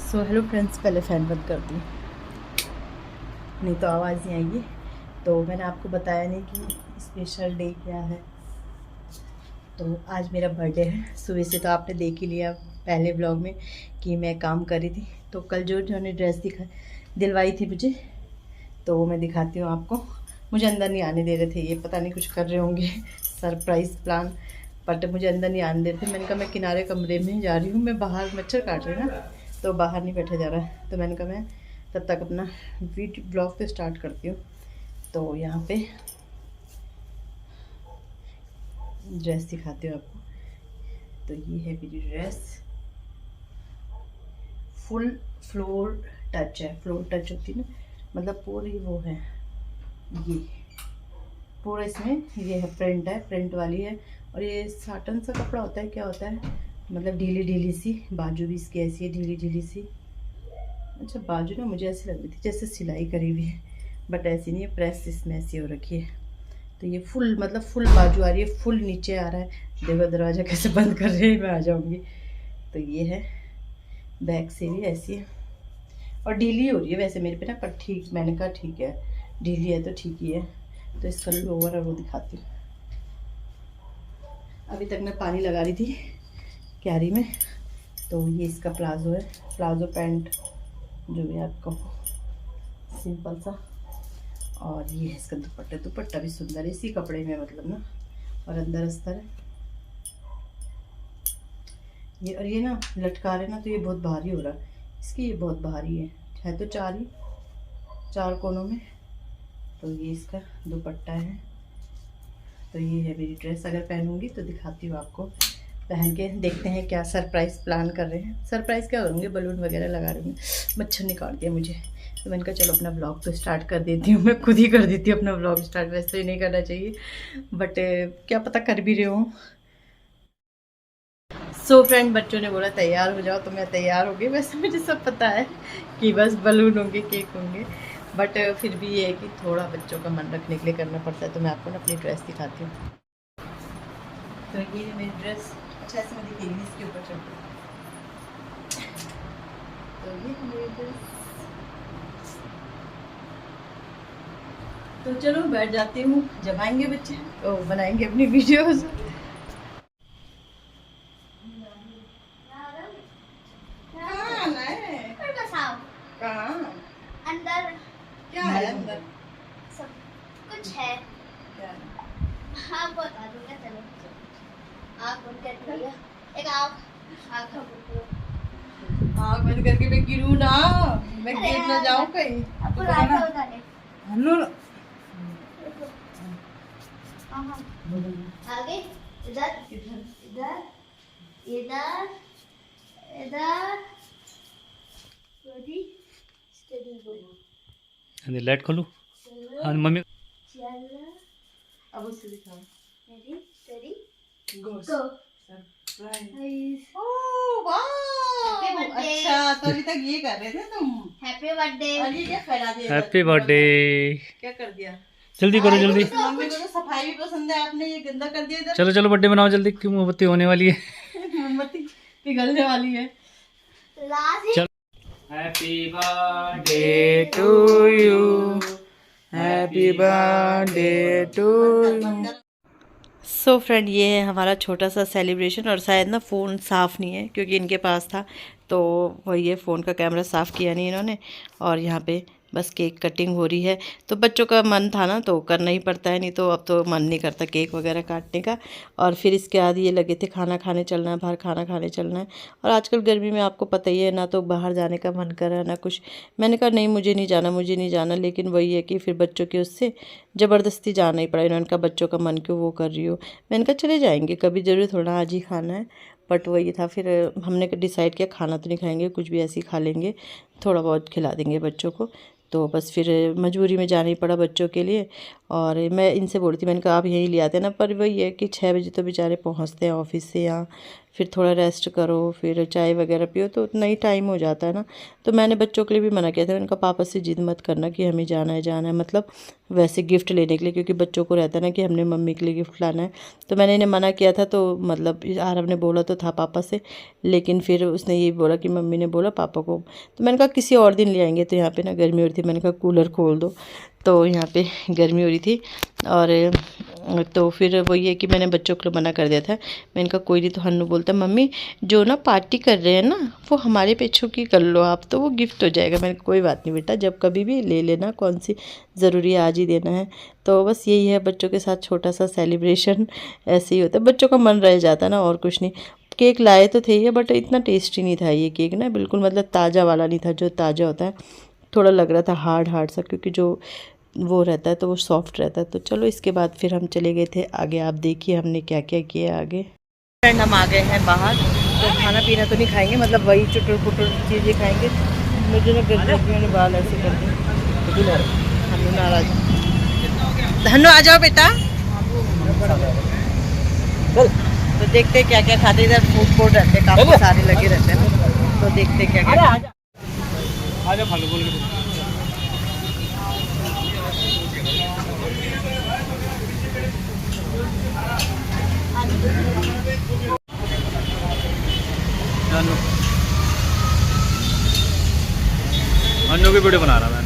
So hello friends, पहले fan बंद कर दी, नहीं तो आवाज़ नहीं आएगी। तो मैंने आपको बताया नहीं कि स्पेशल डे क्या है। तो आज मेरा बर्थडे है। सुबह से तो आपने देख ही लिया पहले ब्लॉग में कि मैं काम कर रही थी। तो कल जो ने ड्रेस दिलवाई थी मुझे, तो वो मैं दिखाती हूँ आपको। मुझे अंदर नहीं आने दे रहे थे, ये पता नहीं कुछ कर रहे होंगे सरप्राइज़ प्लान, बट मुझे अंदर नहीं आने दे रहे थे। मैंने कहा मैं किनारे कमरे में जा रही हूँ, मैं बाहर मच्छर काट रही हूँ ना, तो बाहर नहीं बैठा जा रहा है। तो मैंने कहा मैं तब तक अपना वीडियो ब्लॉग तो स्टार्ट करती हूँ। तो यहाँ पे ड्रेस दिखाती हूँ आपको। तो ये है मेरी ड्रेस, फुल फ्लोर टच है। फ्लोर टच होती है ना, मतलब पूरी वो है, ये पूरा इसमें ये है, प्रिंट है, प्रिंट वाली है। और ये साटन सा कपड़ा होता है, क्या होता है, मतलब ढीली ढीली सी। बाजू भी इसकी ऐसी है, ढीली ढीली सी। अच्छा, बाजू ना मुझे ऐसी लग रही थी जैसे सिलाई करी हुई है, बट ऐसी नहीं है, प्रेस इसमें ऐसी हो रखी है। तो ये फुल, मतलब फुल बाजू आ रही है, फुल नीचे आ रहा है। देखो दरवाज़ा कैसे बंद कर रहे हैं, मैं आ जाऊँगी। तो ये है, बैक से भी ऐसी है और ढीली हो रही है वैसे मेरे पे ना, पर ठीक, मैंने कहा ठीक है, ढीली है तो ठीक ही है। तो इसका भी ओवर वो दिखाती हूँ। अभी तक मैं पानी लगा रही थी क्यारी में। तो ये इसका प्लाजो है, प्लाजो पैंट जो भी आपको सिंपल सा। और ये है इसका दुपट्टा, दुपट्टा भी सुंदर है इसी कपड़े में, मतलब ना, और अंदर अस्तर है ये। और ये ना लटका रहे ना, तो ये बहुत भारी हो रहा है इसकी, ये बहुत भारी है तो चार कोनों में। तो ये इसका दुपट्टा है। तो ये है मेरी ड्रेस, अगर पहनूंगी तो दिखाती हूँ आपको पहन के। देखते हैं क्या सरप्राइज़ प्लान कर रहे हैं। सरप्राइज़ क्या करूँगी, बलून वगैरह लगा रही हूँ। मच्छर ने काट दिया मुझे, तो मैंने कहा चलो अपना ब्लॉग तो स्टार्ट कर देती हूँ। मैं खुद ही कर देती हूँ अपना ब्लॉग स्टार्ट, वैसे तो ही नहीं करना चाहिए, बट क्या पता कर भी रहे हो। सो फ्रेंड, बच्चों ने बोला तैयार हो जाओ, तो मैं तैयार हो गई। वैसे मुझे सब पता है कि बस बलून होंगे, केक होंगे, बट फिर भी ये है कि थोड़ा बच्चों का मन रखने के लिए करना पड़ता है। तो मैं आपको ना अपनी ड्रेस दिखाती हूँ। तो ये है मेरी ड्रेस। अच्छा, ऐसे मैं दिखेगी इसके ऊपर चल। तो ये है मेरी ड्रेस। तो चलो बैठ जाती हूँ, जब आएंगे बच्चे तो बनाएंगे अपनी वीडियोस। कहाँ अंदर क्या है अंदर? सब कुछ है। क्या है? हाँ बता दूंगा, चलो। आँख बंद कर दिया, एक आँख बंद करो। आँख बंद करके मैं गिरूँ ना, मैं गिर ना जाऊँ कहीं। आपको रास्ता बता दे। हल्लू हाँ आगे, इधर इधर इधर इधर। रेडी, स्टेडी गो। लाइट खोलू। हाँ मम्मी। चलो, अब उससे दिखाओ। Ready steady go. Go. Surprise. Oh वाह, Happy birthday। अच्छा, तो अभी तक ये कर रहे थे तुम। Happy birthday. और ये क्या फैला दिया? Happy birthday. क्या कर दिया? जल्दी करो जल्दी। मम्मी को तो सफाई भी पसंद है, आपने ये गंदा कर दिया इधर। चलो चलो बर्थडे मनाओ जल्दी, क्यों मोमबत्ती होने वाली है। मोमबत्ती पिघलने वाली है। चल। Happy birthday to you, happy birthday to you. So friend, ये है हमारा छोटा सा सेलिब्रेशन। और शायद ना फ़ोन साफ़ नहीं है क्योंकि इनके पास था, तो वही है, फ़ोन का कैमरा साफ़ किया नहीं इन्होंने। और यहाँ पे बस केक कटिंग हो रही है। तो बच्चों का मन था ना, तो करना ही पड़ता है, नहीं तो अब तो मन नहीं करता केक वगैरह काटने का। और फिर इसके बाद ये लगे थे खाना खाने चलना है, बाहर खाना खाने चलना है। और आजकल गर्मी में आपको पता ही है ना, तो बाहर जाने का मन कर रहा है ना कुछ। मैंने कहा नहीं, मुझे नहीं जाना, मुझे नहीं जाना। लेकिन वही है कि फिर बच्चों के उससे ज़बरदस्ती जाना ही पड़ा। इन्होंने कहा बच्चों का मन क्यों वो कर रही हो। मैंने कहा चले जाएंगे, कभी ज़रूरी थोड़ा आज ही खाना है। बट वही था, फिर हमने डिसाइड किया खाना तो नहीं खाएंगे, कुछ भी ऐसे ही खा लेंगे, थोड़ा बहुत खिला देंगे बच्चों को। तो बस फिर मजबूरी में जाना ही पड़ा बच्चों के लिए। और मैं इनसे बोलती, मैंने कहा आप यहीं ले आते ना, पर वही है कि 6 बजे तो बेचारे पहुंचते हैं ऑफिस से यहाँ, फिर थोड़ा रेस्ट करो, फिर चाय वगैरह पियो, तो उतना ही टाइम हो जाता है ना। तो मैंने बच्चों के लिए भी मना किया था, मैंने कहा पापा से जिद मत करना कि हमें जाना है, मतलब वैसे गिफ्ट लेने के लिए, क्योंकि बच्चों को रहता है ना कि हमने मम्मी के लिए गिफ्ट लाना है। तो मैंने इन्हें मना किया था, तो मतलब आरव ने बोला तो था पापा से, लेकिन फिर उसने ये बोला कि मम्मी ने बोला पापा को। तो मैंने कहा किसी और दिन ले आएंगे। तो यहाँ पे ना गर्मी हो रही थी, मैंने कहा कूलर खोल दो, तो यहाँ पे गर्मी हो रही थी। और तो फिर वही है कि मैंने बच्चों को मना कर दिया था। मैंने कहा कोई नहीं। तो हन्नू बोलता मम्मी जो ना पार्टी कर रहे हैं ना वो हमारे पेछों की कर लो आप, तो वो गिफ्ट हो जाएगा। मैंने कहा कोई बात नहीं बेटा, जब कभी भी ले लेना, कौन सी ज़रूरी है आज ही देना है। तो बस यही है बच्चों के साथ छोटा सा सेलिब्रेशन, ऐसे ही होता है, बच्चों का मन रह जाता है ना, और कुछ नहीं। केक लाए तो थे ये, बट इतना टेस्टी नहीं था ये केक ना, बिल्कुल मतलब ताज़ा वाला नहीं था, जो ताज़ा होता है। थोड़ा लग रहा था हार्ड सा, क्योंकि जो वो रहता है तो वो सॉफ्ट रहता है। तो चलो इसके बाद फिर हम चले गए थे आगे, आप देखिए हमने क्या क्या किया आगे। फ्रेंड हम आ गए हैं बाहर, तो खाना पीना तो नहीं खाएंगे, मतलब वही चुटुर पुटुर चीज़ें खाएंगे। मुझे ना गर्मी ने बाल ऐसे कर दिए। हन्नू नाराज, हन्नू आ जाओ बेटा। तो देखते क्या क्या खाते, इधर फूड कोर्ट रहते हैं, काफ़ी सारे लगे रहते हैं ना, तो देखते क्या क्या। आजा फल बोल के अन्नू की वीडियो बना रहा मैं।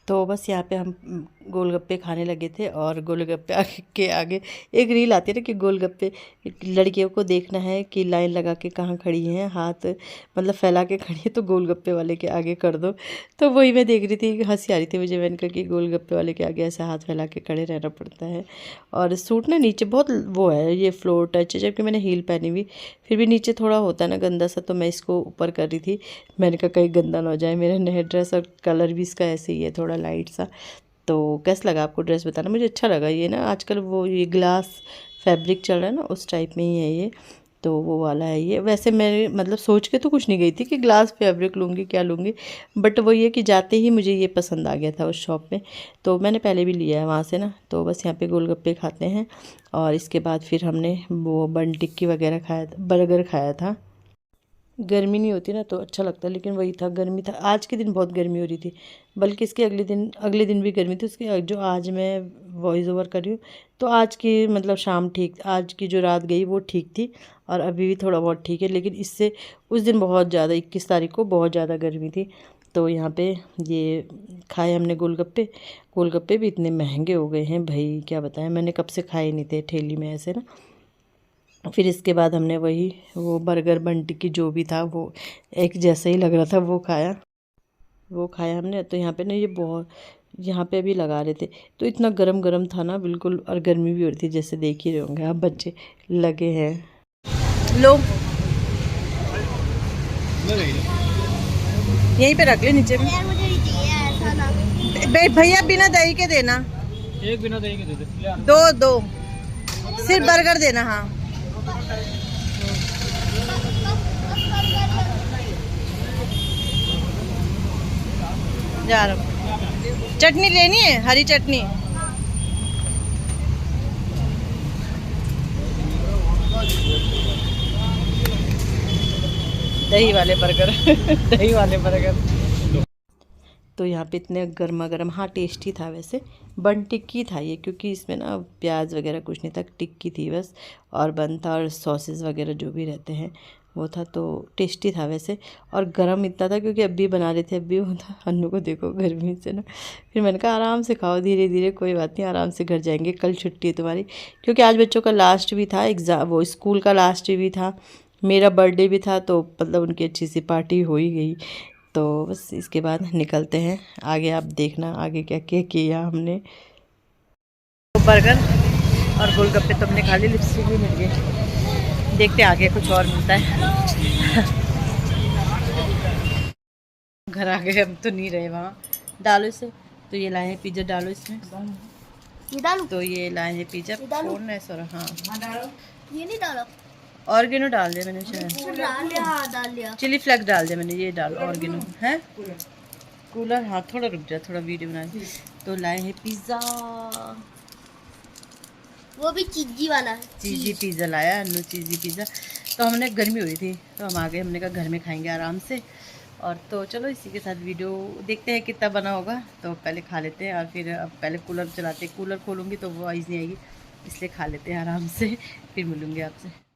तो बस यहाँ पे हम गोलगप्पे खाने लगे थे, और गोलगप्पे के आगे एक रील आती है ना कि गोलगप्पे लड़कियों को देखना है कि लाइन लगा के कहाँ खड़ी हैं, हाथ मतलब फैला के खड़ी है, तो गोलगप्पे वाले के आगे कर दो। तो वही मैं देख रही थी, हंसी आ रही थी मुझे, मैंने कहा कि गोलगप्पे वाले के आगे ऐसे हाथ फैला के खड़े रहना पड़ता है। और सूट ना नीचे बहुत वो है, ये फ्लोर टच है, जबकि मैंने हील पहनी हुई, फिर भी नीचे थोड़ा होता है ना गंदा सा, तो मैं इसको ऊपर कर रही थी। मैंने कहा कहीं गंदा ना हो जाए मेरा नया ड्रेस, और कलर भी इसका ऐसे ही है थोड़ा लाइट सा। तो कैसा लगा आपको ड्रेस बताना, मुझे अच्छा लगा। ये ना आजकल वो ये ग्लास फैब्रिक चल रहा है ना, उस टाइप में ही है ये, तो वो वाला है ये। वैसे मैं मतलब सोच के तो कुछ नहीं गई थी कि ग्लास फैब्रिक लूँगी क्या लूँगी, बट वो ये कि जाते ही मुझे ये पसंद आ गया था उस शॉप में, तो मैंने पहले भी लिया है वहाँ से ना। तो बस यहाँ पे गोलगप्पे खाते हैं, और इसके बाद फिर हमने वो बन टिक्की वगैरह खाया था, बर्गर खाया था। गर्मी नहीं होती ना तो अच्छा लगता है, लेकिन वही था गर्मी था। आज के दिन बहुत गर्मी हो रही थी, बल्कि इसके अगले दिन भी गर्मी थी। उसके जो आज मैं वॉइस ओवर कर रही हूँ, तो आज की मतलब शाम ठीक, आज की जो रात गई वो ठीक थी, और अभी भी थोड़ा बहुत ठीक है। लेकिन इससे उस दिन बहुत ज़्यादा 21 तारीख को बहुत ज़्यादा गर्मी थी। तो यहाँ पे ये खाए हमने गोलगप्पे। गोलगप्पे भी इतने महंगे हो गए हैं भाई, क्या बताएं, मैंने कब से खाए नहीं थे ठेली में ऐसे ना। फिर इसके बाद हमने वही वो बर्गर बन टिक्की जो भी था वो एक जैसा ही लग रहा था, वो खाया हमने। तो यहाँ पे ना ये बहुत, यहाँ पे भी लगा रहे थे, तो इतना गरम गरम था ना बिल्कुल, और गर्मी भी हो रही थी, जैसे देख ही रहे होंगे आप, बच्चे लगे हैं। लो यहीं पे रख ले नीचे में। यार मुझे नहीं चाहिए ऐसा ना। भैया बिना दही के देना, एक बिना दही के दे दे। दो सिर्फ बर्गर देना। हाँ जा रहा हूँ। चटनी लेनी है, हरी चटनी। दही वाले बर्गर दही वाले बर्गर। तो यहाँ पे इतने गर्मा गर्म, हाँ टेस्टी था वैसे। बन टिक्की था ये, क्योंकि इसमें ना प्याज वगैरह कुछ नहीं था, टिक्की थी बस, और बन था, और सॉसेस वगैरह जो भी रहते हैं वो था। तो टेस्टी था वैसे, और गरम इतना था क्योंकि अभी बना रहे थे, अभी वो था। हन्नू को देखो गर्मी से ना, फिर मैंने कहा आराम से खाओ, धीरे धीरे, कोई बात नहीं, आराम से घर जाएंगे, कल छुट्टी है तुम्हारी। क्योंकि आज बच्चों का लास्ट भी था एग्ज़ाम, वो स्कूल का लास्ट भी था, मेरा बर्थडे भी था, तो मतलब उनकी अच्छी सी पार्टी हो ही गई। तो बस इसके बाद निकलते हैं आगे, आप देखना आगे क्या क्या किया हमने। तो बर्गर और गोलगप्पे तो हमने खा ली, लिपस्टिक भी मिल गई। देखते हैं आगे कुछ और मिलता है। घर आ गए, हम तो नहीं रहे वहाँ। डालो इसे। तो ये लाए हैं पिज़्ज़ा, डालो इसमें। ये डालूं? तो ये लाए हैं पिज़्ज़ा। ये डालूं? फोन है सर, हाँ। ये नहीं डाला? ऑर्गेनो डाल दिया मैंने शायद। डाल लिया, हाँ डाल लिया। चिली फ्लेक्स डाल दिया मैंने, ये डाल ऑर्गेनो है। कूलर, हाँ थोड़ा रुक जा, थोड़ा वीडियो बना। तो लाए हैं पिज़्ज़ा, वो भी चीजी वाला है। चीज़ी पिज़्ज़ा लाया, अन्नू चीज़ी पिज़्ज़ा। तो हमने गर्मी हो रही थी तो हम आ गए, हमने कहा घर में खाएंगे आराम से। और तो चलो इसी के साथ वीडियो देखते हैं कितना बना होगा। तो पहले खा लेते हैं और फिर अब पहले कूलर चलाते हैं। कूलर खोलूँगी तो वो आइज़ नहीं आएगी, इसलिए खा लेते हैं आराम से, फिर मिलूँगी आपसे।